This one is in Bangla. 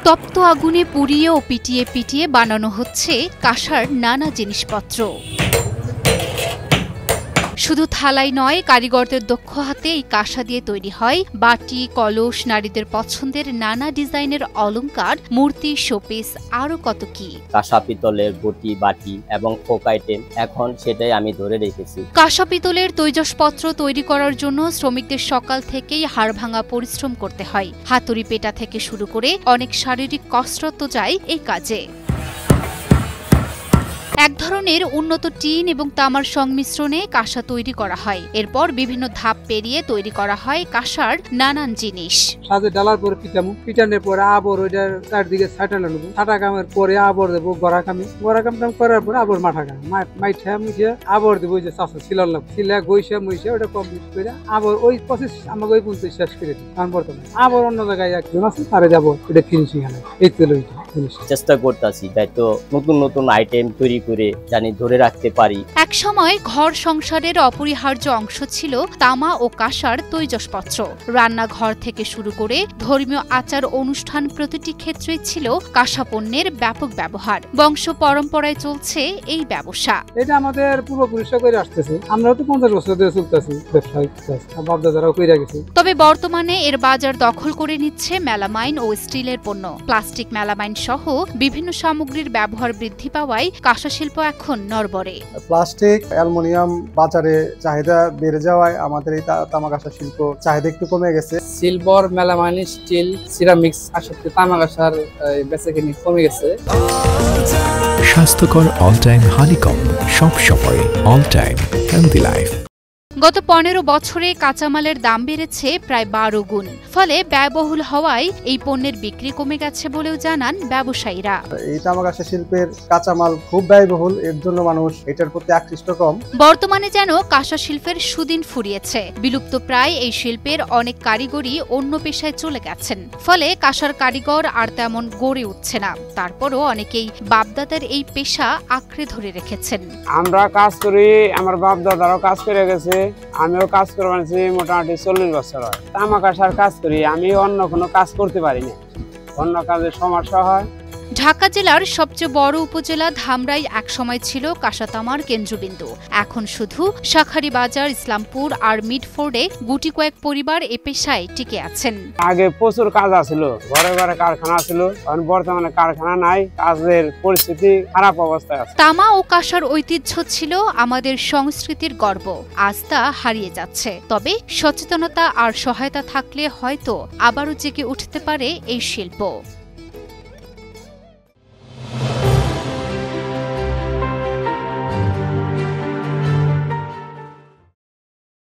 তপ্ত আগুনে পুড়িয়ে ও পিটিয়ে পিটিয়ে বানানো হচ্ছে কাঁসার নানা জিনিসপত্র। শুধু থালাই নয়, কারিগরদের দক্ষ হাতে এই কাঁসা দিয়ে তৈরি হয় বাটি, কলস, নারীদের পছন্দের নানা ডিজাইনের অলংকার, মূর্তি, শোপিস, আরো কত কি। কাঁসা পিতলের বটি, বাটি এবং ফোক আইটেম, এখন সেটাই আমি ধরে রেখেছি। কাঁসা পিতলের তৈজসপত্র তৈরি করার জন্য শ্রমিকদের সকাল থেকেই হাড়ভাঙা পরিশ্রম করতে হয়। হাতুড়ি পেটা থেকে শুরু করে অনেক শারীরিক কসরত যায় এই কাজে। এক ধরনের উন্নত টিন এবং তামার সংমিশ্রণে কাঁসা তৈরি করা হয়। এরপর বিভিন্ন ধাপ পেরিয়ে তৈরি করা হয় কাঁসার নানান জিনিস। সাজে ডালার পরে পিটানোর পরে আবার ওইটার চারদিকে ছাটানো নেবো। ছাটা কামের পরে আবার দেবো গড়া কামটাম করার পরে আবার মাঠা কাম মাইঠা মুছে আবার দেবো ওই যে চাষা সিলার লাগবে, সিলা গইসা মুইসা ওটা কমপ্লিট করে আবার ওই প্রসেস আমাকে ওই পর্যন্ত শেষ করে দিই। কারণ বর্তমানে আবার অন্য জায়গায় একজন আছে তারে যাবো এটা ফিনিশিং আনে। এই তেল চেষ্টা করতেছি দায়িত্ব নতুন নতুন আইটেম তৈরি করে জানি ধরে রাখতে পারি। এক সময় ঘর সংসারের অপরিহার্য অংশ ছিল তামা ও কাঁসার তৈজসপত্র। রান্নাঘর থেকে শুরু করে ধর্মীয় আচার অনুষ্ঠান প্রতিটি ক্ষেত্রেই ছিল কাঁসা পণ্যের ব্যাপক ব্যবহার। বংশ পরম্পরায় চলছে এই ব্যবসা। এটা আমাদের পূর্বপুরুষরা করে আসতেছে, আমরাও তো 50 বছর ধরে চলতেছি ব্যবসায়িক বাপদাদারাও করে গেছে। তবে বর্তমানে এর বাজার দখল করে নিচ্ছে মেলামাইন ও স্টিলের পণ্য। প্লাস্টিক, মেলামাইন সহ বিভিন্ন সামগ্রীর ব্যবহার বৃদ্ধি পাওয়ায় কাঁসা শিল্প এখন নড়বড়ে। প্লাস্টিক, অ্যালুমিনিয়াম বাজারে চাহিদা বেড়ে যাওয়ায় আমাদের এই তামা কাঁসা শিল্প চাহিদা একটু কমে গেছে। সিলভার, মেলামাইন, স্টিল, সিরামিক্স আসলে তামা কাঁসার বেচাকেনি কমে গেছে। স্বাস্থ্যকর অল টাইম হানিকম, সব সময় অল টাইম হেলদি লাইফ। গত 15 বছরে কাঁচামালের দাম বেড়েছে প্রায় 12 গুণ। ফলে ব্যয়বহুল হওয়ায় এই পণ্যের বিক্রি কমে গেছে বলেও জানান ব্যবসায়ীরা। এই তামা কাঁসা শিল্পের কাঁচামাল খুব ব্যয়বহুল, এর জন্য মানুষ এটার প্রতি আকৃষ্ট কম। বর্তমানে যেন কাঁসা শিল্পের সুদিন ফুরিয়েছে। বিলুপ্ত প্রায় এই শিল্পের অনেক কারিগরই অন্য পেশায় চলে গেছেন। ফলে কাঁসার কারিগর আর তেমন গড়ে উঠছে না। তারপরও অনেকেই বাপদাদার এই পেশা আঁকড়ে ধরে রেখেছেন। আমরা কাজ করি, আমার বাপদাদারাও কাজ করে গেছে, আমিও কাজ করছি মোটামুটি 40 বছর হয়। তামা কাঁসার কাজ করি, আমি অন্য কোনো কাজ করতে পারি না, অন্য কাজের সমস্যা হয়। ঢাকা জেলার সবচেয়ে বড় উপজেলা ধামরাই একসময় ছিল কাঁসা তামার কেন্দ্রবিন্দু। এখন শুধু শাঁখারীবাজার, ইসলামপুর আর মিডফোর্ডে গুটি কয়েক পরিবার এ পেশায় টিকে আছেন। আগে প্রচুর কাজ আছিল, ঘরে ঘরে কারখানা ছিল, এখন বর্তমানে কারখানা নাই, কাজের পরিস্থিতি খারাপ অবস্থায় আছে। তামা ও কাঁসার ঐতিহ্য ছিল আমাদের সংস্কৃতির গর্ব, আজ তা হারিয়ে যাচ্ছে। তবে সচেতনতা আর সহায়তা থাকলে হয়তো আবারও জেগে উঠতে পারে এই শিল্প।